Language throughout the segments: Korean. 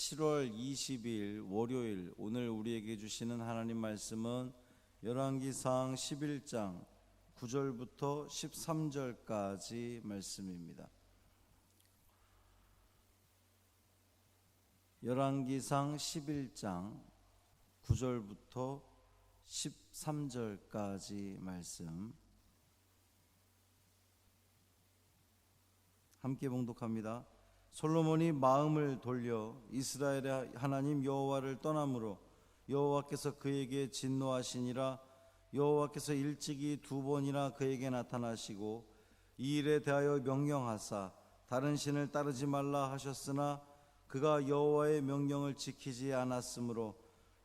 7월 20일 월요일, 오늘 우리에게 주시는 하나님 말씀은 열왕기상 11장 9절부터 13절까지 말씀입니다. 열왕기상 11장 9절부터 13절까지 말씀 함께 봉독합니다. 솔로몬이 마음을 돌려 이스라엘의 하나님 여호와를 떠남으로 여호와께서 그에게 진노하시니라. 여호와께서 일찍이 2번이나 그에게 나타나시고 이 일에 대하여 명령하사 다른 신을 따르지 말라 하셨으나 그가 여호와의 명령을 지키지 않았으므로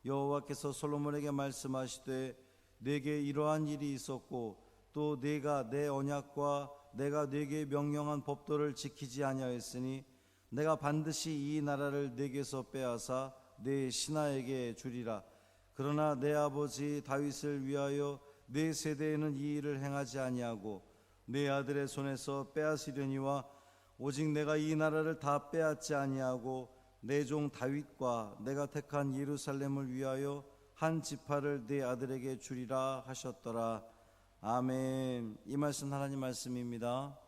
여호와께서 솔로몬에게 말씀하시되 내게 이러한 일이 있었고 또 네가 내 언약과 내가 네게 명령한 법도를 지키지 아니하였으니 내가 반드시 이 나라를 네게서 빼앗아 네 신하에게 주리라. 그러나 내 아버지 다윗을 위하여 네 세대에는 이 일을 행하지 아니하고 네 아들의 손에서 빼앗으려니와 오직 내가 이 나라를 다 빼앗지 아니하고 내 종 다윗과 내가 택한 예루살렘을 위하여 한 지파를 네 아들에게 주리라 하셨더라. 아멘. 이 말씀 하나님 말씀입니다.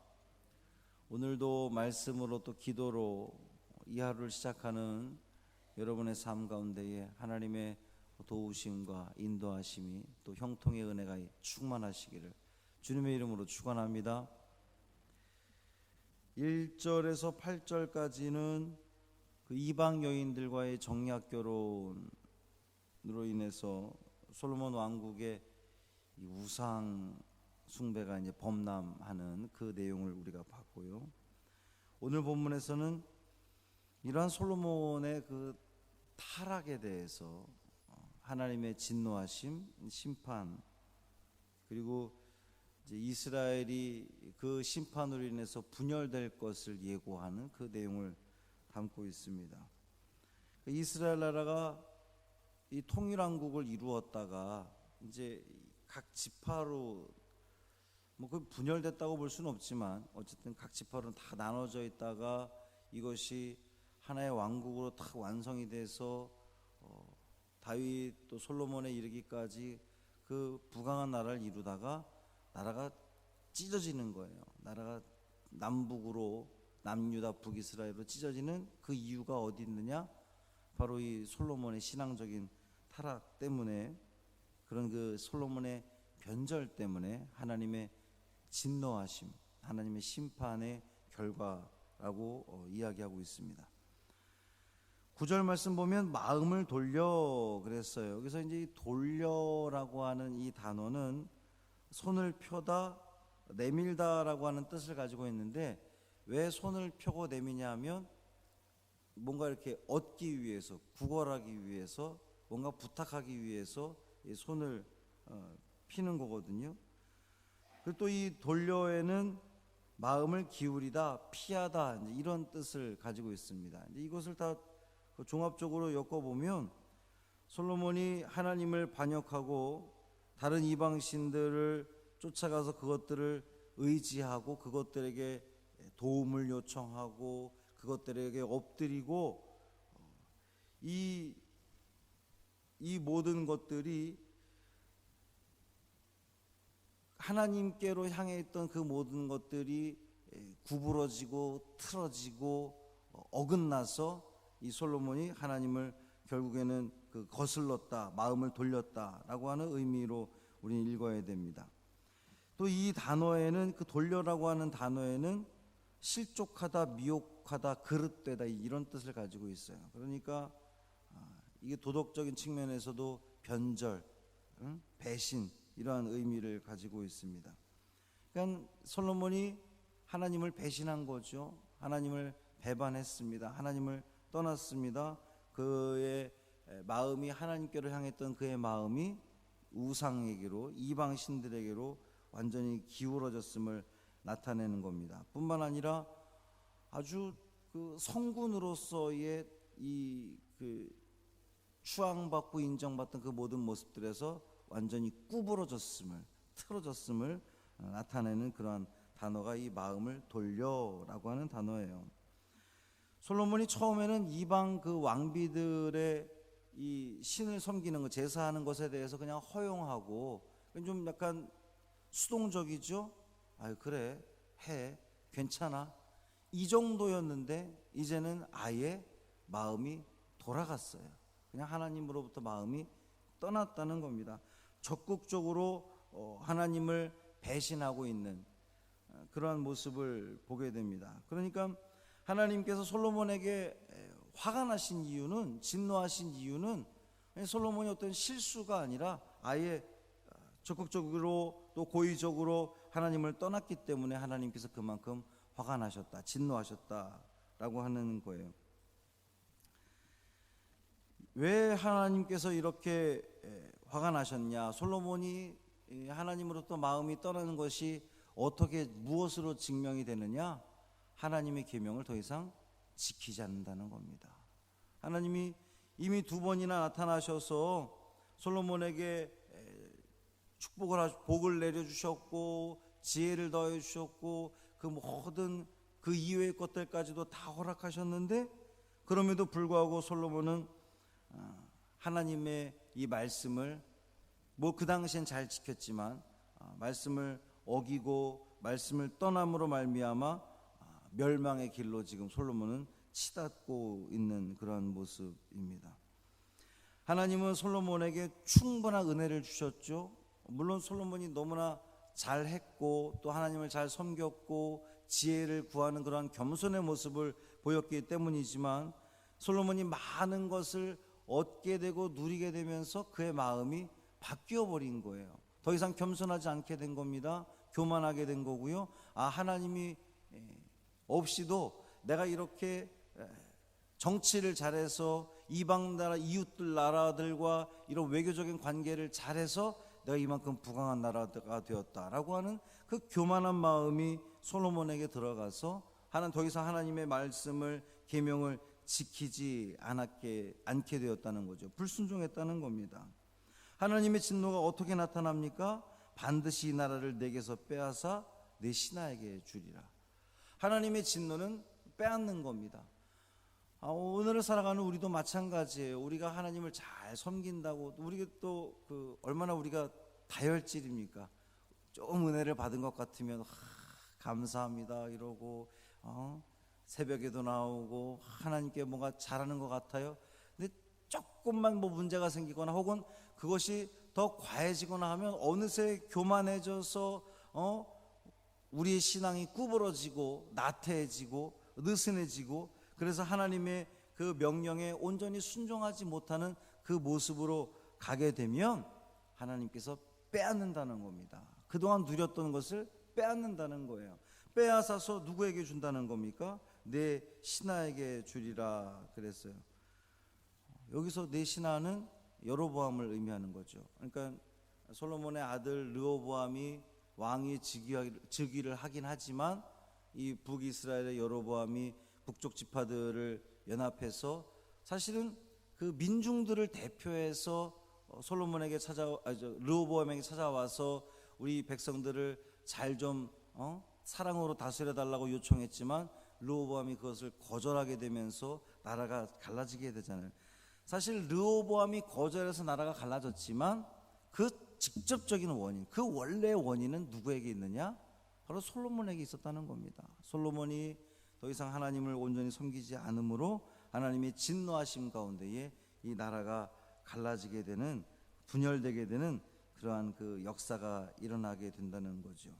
오늘도 말씀으로 또 기도로 이 하루를 시작하는 여러분의 삶 가운데에 하나님의 도우심과 인도하심이 또 형통의 은혜가 충만하시기를 주님의 이름으로 축원합니다. 1절에서 8절까지는 그 이방 여인들과의 정략 결혼으로 인해서 솔로몬 왕국의 이 우상 숭배가 이제 범람하는 그 내용을 우리가 봤고요. 오늘 본문에서는 이러한 솔로몬의 그 타락에 대해서 하나님의 진노하심, 심판, 그리고 이제 이스라엘이 그 심판으로 인해서 분열될 것을 예고하는 그 내용을 담고 있습니다. 이스라엘 나라가 이 통일왕국을 이루었다가 이제 각 지파로 그 분열됐다고 볼 수는 없지만 어쨌든 각 지파로는 다 나눠져 있다가 이것이 하나의 왕국으로 딱 완성이 돼서 다윗 또 솔로몬에 이르기까지 그 부강한 나라를 이루다가 나라가 찢어지는 거예요. 나라가 남북으로 남유다 북이스라엘로 찢어지는 그 이유가 어디 있느냐? 바로 이 솔로몬의 신앙적인 타락 때문에, 그런 그 솔로몬의 변절 때문에 하나님의 진노하심, 하나님의 심판의 결과라고 이야기하고 있습니다. 9절 말씀 보면 마음을 돌려 그랬어요. 그래서 이제 이 돌려라고 하는 이 단어는 손을 펴다, 내밀다라고 하는 뜻을 가지고 있는데, 왜 손을 펴고 내미냐 하면 뭔가 이렇게 얻기 위해서, 구걸하기 위해서, 뭔가 부탁하기 위해서 이 손을 피는 거거든요. 그리고 또 이 돌려에는 마음을 기울이다, 피하다, 이런 뜻을 가지고 있습니다. 이것을 다 종합적으로 엮어보면 솔로몬이 하나님을 반역하고 다른 이방 신들을 쫓아가서 그것들을 의지하고 그것들에게 도움을 요청하고 그것들에게 엎드리고, 이 모든 것들이 하나님께로 향해 있던 그 모든 것들이 구부러지고 틀어지고 어긋나서 이 솔로몬이 하나님을 결국에는 그 거슬렀다, 마음을 돌렸다라고 하는 의미로 우리는 읽어야 됩니다. 또 이 단어에는, 그 돌려라고 하는 단어에는 실족하다, 미혹하다, 그릇되다, 이런 뜻을 가지고 있어요. 그러니까 이게 도덕적인 측면에서도 변절, 배신, 이러한 의미를 가지고 있습니다. 그러니까 솔로몬이 하나님을 배신한 거죠. 하나님을 배반했습니다. 하나님을 떠났습니다. 그의 마음이 하나님께로 향했던 그의 마음이 우상에게로, 이방 신들에게로 완전히 기울어졌음을 나타내는 겁니다. 뿐만 아니라 아주 그 성군으로서의 이 그 추앙받고 인정받던 그 모든 모습들에서 완전히 구부러졌음을, 틀어졌음을 나타내는 그러한 단어가 이 마음을 돌려라고 하는 단어예요. 솔로몬이 처음에는 이방 그 왕비들의 이 신을 섬기는 것, 제사하는 것에 대해서 그냥 허용하고 좀 약간 수동적이죠. 아유 그래 해 괜찮아 이 정도였는데 이제는 아예 마음이 돌아갔어요. 그냥 하나님으로부터 마음이 떠났다는 겁니다. 적극적으로 하나님을 배신하고 있는 그러한 모습을 보게 됩니다. 그러니까 하나님께서 솔로몬에게 화가 나신 이유는, 진노하신 이유는 솔로몬이 어떤 실수가 아니라 아예 적극적으로 또 고의적으로 하나님을 떠났기 때문에 하나님께서 그만큼 화가 나셨다, 진노하셨다라고 하는 거예요. 왜 하나님께서 이렇게 화가 나셨냐? 솔로몬이 하나님으로부터 마음이 떠나는 것이 어떻게 무엇으로 증명이 되느냐? 하나님의 계명을 더 이상 지키지 않는다는 겁니다. 하나님이 이미 2번이나 나타나셔서 솔로몬에게 복을 내려주셨고 지혜를 더해 주셨고 그 모든 그 이외의 것들까지도 다 허락하셨는데 그럼에도 불구하고 솔로몬은 하나님의 이 말씀을 그 당시엔 잘 지켰지만 말씀을 어기고 말씀을 떠남으로 말미암아 멸망의 길로 지금 솔로몬은 치닫고 있는 그런 모습입니다. 하나님은 솔로몬에게 충분한 은혜를 주셨죠. 물론 솔로몬이 너무나 잘했고 또 하나님을 잘 섬겼고 지혜를 구하는 그런 겸손의 모습을 보였기 때문이지만 솔로몬이 많은 것을 얻게 되고 누리게 되면서 그의 마음이 바뀌어 버린 거예요. 더 이상 겸손하지 않게 된 겁니다. 교만하게 된 거고요. 하나님이 없이도 내가 이렇게 정치를 잘해서 이방 나라 이웃들 나라들과 이런 외교적인 관계를 잘해서 내가 이만큼 부강한 나라가 되었다라고 하는 그 교만한 마음이 솔로몬에게 들어가서 더 이상 하나님의 말씀을 계명을 지키지 않게 되었다는 거죠. 불순종했다는 겁니다. 하나님의 진노가 어떻게 나타납니까? 반드시 이 나라를 내게서 빼앗아 내 신하에게 주리라. 하나님의 진노는 빼앗는 겁니다. 오늘을 살아가는 우리도 마찬가지예요. 우리가 하나님을 잘 섬긴다고 우리가 또 얼마나 우리가 다혈질입니까? 좀 은혜를 받은 것 같으면 감사합니다 이러고 새벽에도 나오고 하나님께 뭔가 잘하는 것 같아요. 근데 조금만 문제가 생기거나 혹은 그것이 더 과해지거나 하면 어느새 교만해져서 우리의 신앙이 구부러지고 나태해지고 느슨해지고 그래서 하나님의 그 명령에 온전히 순종하지 못하는 그 모습으로 가게 되면 하나님께서 빼앗는다는 겁니다. 그동안 누렸던 것을 빼앗는다는 거예요. 빼앗아서 누구에게 준다는 겁니까? 내 신하에게 주리라 그랬어요. 여기서 내 신하는 여로보암을 의미하는 거죠. 그러니까 솔로몬의 아들 르호보암이 왕이 즉위를 하긴 하지만 이 북이스라엘의 여로보암이 북쪽 지파들을 연합해서 사실은 그 민중들을 대표해서 솔로몬에게 르호보암에게 찾아와서 우리 백성들을 잘 좀 사랑으로 다스려 달라고 요청했지만 르호보암이 그것을 거절하게 되면서 나라가 갈라지게 되잖아요. 사실 르호보암이 거절해서 나라가 갈라졌지만 그 직접적인 원인, 그 원래의 원인은 누구에게 있느냐? 바로 솔로몬에게 있었다는 겁니다. 솔로몬이 더 이상 하나님을 온전히 섬기지 않으므로 하나님의 진노하심 가운데에 이 나라가 갈라지게 되는, 분열되게 되는 그러한 그 역사가 일어나게 된다는 거죠.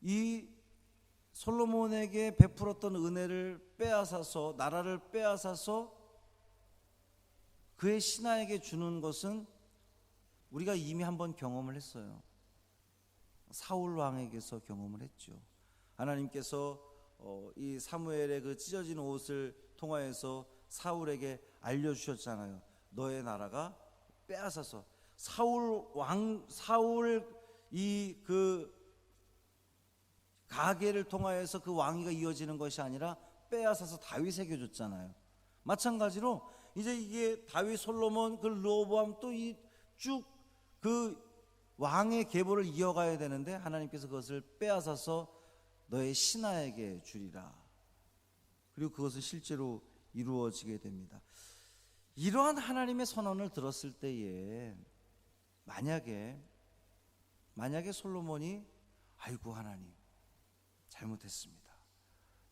이 솔로몬에게 베풀었던 은혜를 빼앗아서, 나라를 빼앗아서 그의 신하에게 주는 것은 우리가 이미 한번 경험을 했어요. 사울 왕에게서 경험을 했죠. 하나님께서 이 사무엘의 그 찢어진 옷을 통하여서 사울에게 알려주셨잖아요. 너의 나라가 빼앗아서 사울 이 그 가계를 통하여서 그 왕위가 이어지는 것이 아니라 빼앗아서 다윗에게 줬잖아요. 마찬가지로 이제 이게 다윗, 솔로몬, 그 르호보암 또 이 쭉 그 왕의 계보를 이어가야 되는데 하나님께서 그것을 빼앗아서 너의 신하에게 주리라. 그리고 그것은 실제로 이루어지게 됩니다. 이러한 하나님의 선언을 들었을 때에 만약에 솔로몬이 아이고 하나님 잘못했습니다,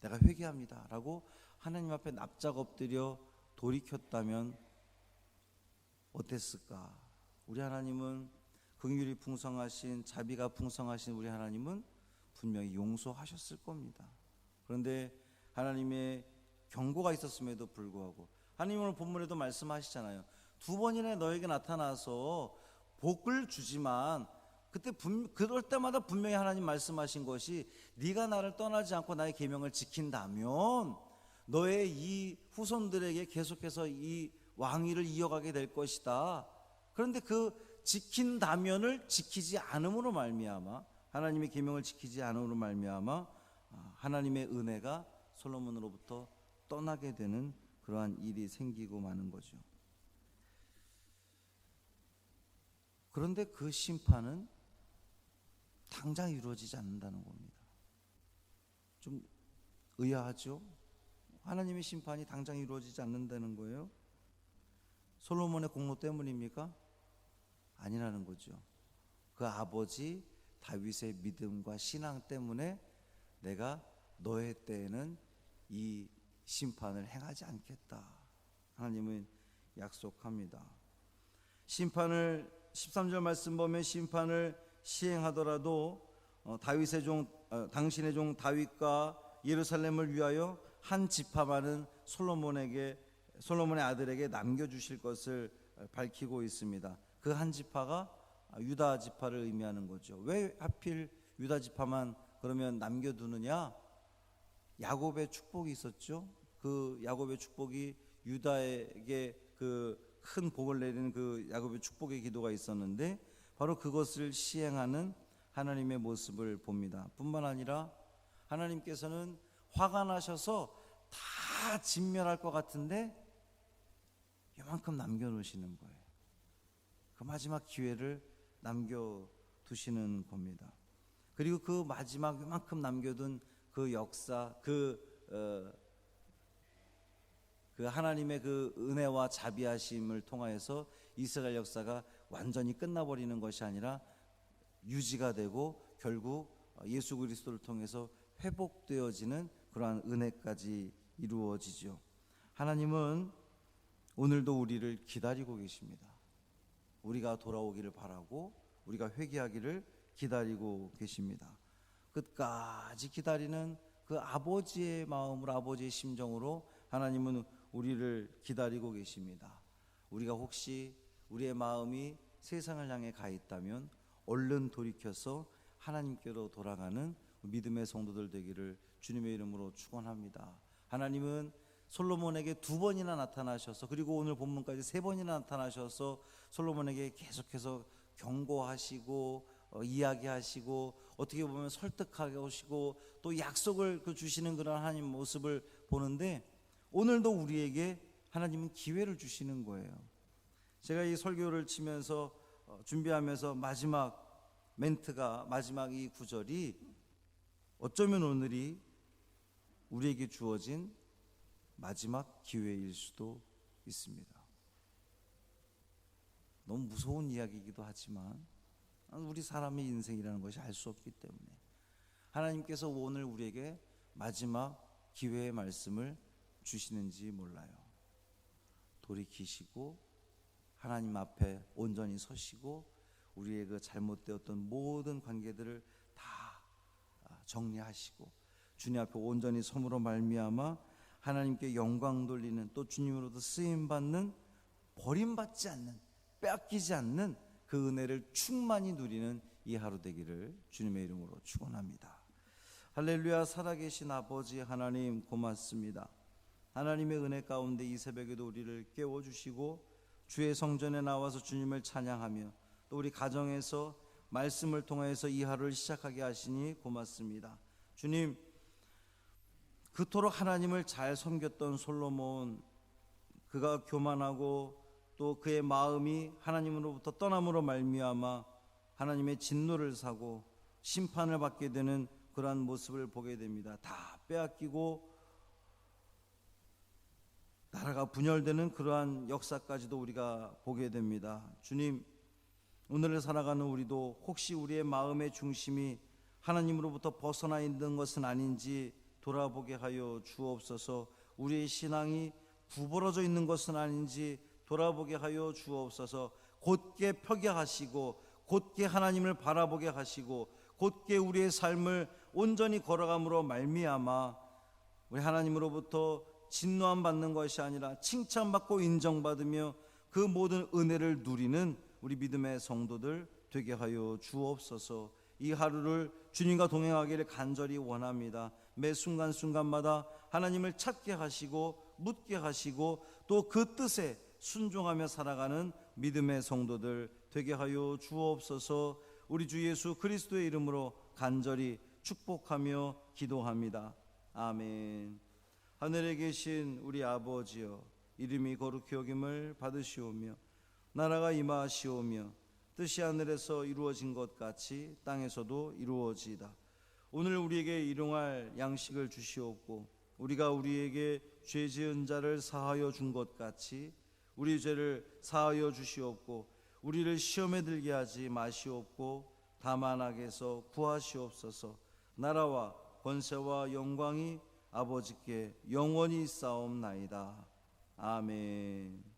내가 회개합니다 라고 하나님 앞에 납작 엎드려 돌이켰다면 어땠을까? 우리 하나님은 긍휼이 풍성하신, 자비가 풍성하신 우리 하나님은 분명히 용서하셨을 겁니다. 그런데 하나님의 경고가 있었음에도 불구하고 하나님 오늘 본문에도 말씀하시잖아요. 두 번이나 너에게 나타나서 복을 주지만 그럴 때마다 분명히 하나님 말씀하신 것이 네가 나를 떠나지 않고 나의 계명을 지킨다면 너의 이 후손들에게 계속해서 이 왕위를 이어가게 될 것이다. 그런데 그 지킨다면을 지키지 않음으로 말미암아, 하나님의 계명을 지키지 않음으로 말미암아 하나님의 은혜가 솔로몬으로부터 떠나게 되는 그러한 일이 생기고 마는 거죠. 그런데 그 심판은 당장 이루어지지 않는다는 겁니다. 좀 의아하죠? 하나님의 심판이 당장 이루어지지 않는다는 거예요. 솔로몬의 공로 때문입니까? 아니라는 거죠. 그 아버지 다윗의 믿음과 신앙 때문에 내가 너의 때에는 이 심판을 행하지 않겠다, 하나님은 약속합니다. 심판을 13절 말씀 보면 심판을 시행하더라도 다윗의 종 당신의 종 다윗과 예루살렘을 위하여 한 지파만은 솔로몬의 아들에게 남겨주실 것을 밝히고 있습니다. 그 한 지파가 유다 지파를 의미하는 거죠. 왜 하필 유다 지파만 그러면 남겨두느냐? 야곱의 축복이 있었죠. 그 야곱의 축복이 유다에게 그 큰 복을 내리는 그 야곱의 축복의 기도가 있었는데 바로 그것을 시행하는 하나님의 모습을 봅니다. 뿐만 아니라 하나님께서는 화가 나셔서 다 진멸할 것 같은데 이만큼 남겨놓으시는 거예요. 그 마지막 기회를 남겨두시는 겁니다. 그리고 그 마지막 이만큼 남겨둔 그 역사, 그 하나님의 그 은혜와 자비하심을 통하여서 이스라엘 역사가 완전히 끝나버리는 것이 아니라 유지가 되고 결국 예수 그리스도를 통해서 회복되어지는 그러한 은혜까지 이루어지죠. 하나님은 오늘도 우리를 기다리고 계십니다. 우리가 돌아오기를 바라고 우리가 회개하기를 기다리고 계십니다. 끝까지 기다리는 그 아버지의 마음으로, 아버지의 심정으로 하나님은 우리를 기다리고 계십니다. 우리가 혹시 우리의 마음이 세상을 향해 가 있다면 얼른 돌이켜서 하나님께로 돌아가는 믿음의 성도들 되기를 주님의 이름으로 축원합니다. 하나님은 솔로몬에게 두 번이나 나타나셔서, 그리고 오늘 본문까지 세 번이나 나타나셔서 솔로몬에게 계속해서 경고하시고 이야기하시고 어떻게 보면 설득하게 하시고 또 약속을 주시는 그런 하나님 모습을 보는데, 오늘도 우리에게 하나님은 기회를 주시는 거예요. 제가 이 설교를 치면서 준비하면서 마지막 멘트가, 마지막 이 구절이 어쩌면 오늘이 우리에게 주어진 마지막 기회일 수도 있습니다. 너무 무서운 이야기이기도 하지만 우리 사람의 인생이라는 것이 알 수 없기 때문에 하나님께서 오늘 우리에게 마지막 기회의 말씀을 주시는지 몰라요. 돌이키시고 하나님 앞에 온전히 서시고 우리의 그 잘못되었던 모든 관계들을 다 정리하시고 주님 앞에 온전히 섬으로 말미암아 하나님께 영광 돌리는, 또 주님으로부터 쓰임받는, 버림받지 않는, 빼앗기지 않는 그 은혜를 충만히 누리는 이 하루 되기를 주님의 이름으로 축원합니다. 할렐루야. 살아계신 아버지 하나님 고맙습니다. 하나님의 은혜 가운데 이 새벽에도 우리를 깨워주시고 주의 성전에 나와서 주님을 찬양하며 또 우리 가정에서 말씀을 통해서 이 하루를 시작하게 하시니 고맙습니다. 주님, 그토록 하나님을 잘 섬겼던 솔로몬, 그가 교만하고 또 그의 마음이 하나님으로부터 떠남으로 말미암아 하나님의 진노를 사고 심판을 받게 되는 그러한 모습을 보게 됩니다. 다 빼앗기고 나라가 분열되는 그러한 역사까지도 우리가 보게 됩니다. 주님, 오늘을 살아가는 우리도 혹시 우리의 마음의 중심이 하나님으로부터 벗어나 있는 것은 아닌지 돌아보게 하여 주옵소서. 우리의 신앙이 구부러져 있는 것은 아닌지 돌아보게 하여 주옵소서. 곧게 펴게 하시고 곧게 하나님을 바라보게 하시고 곧게 우리의 삶을 온전히 걸어감으로 말미암아 우리 하나님으로부터 진노함 받는 것이 아니라 칭찬받고 인정받으며 그 모든 은혜를 누리는 우리 믿음의 성도들 되게 하여 주옵소서. 이 하루를 주님과 동행하기를 간절히 원합니다. 매 순간순간마다 하나님을 찾게 하시고 묻게 하시고 또 그 뜻에 순종하며 살아가는 믿음의 성도들 되게 하여 주옵소서. 우리 주 예수 그리스도의 이름으로 간절히 축복하며 기도합니다. 아멘. 하늘에 계신 우리 아버지여, 이름이 거룩히 여김을 받으시오며 나라가 임하시오며 뜻이 하늘에서 이루어진 것 같이 땅에서도 이루어지이다. 오늘 우리에게 일용할 양식을 주시옵고 우리가 우리에게 죄 지은 자를 사하여 준 것 같이 우리 죄를 사하여 주시옵고 우리를 시험에 들게 하지 마시옵고 다만 악에서 구하시옵소서. 나라와 권세와 영광이 아버지께 영원히 있사옵나이다. 아멘.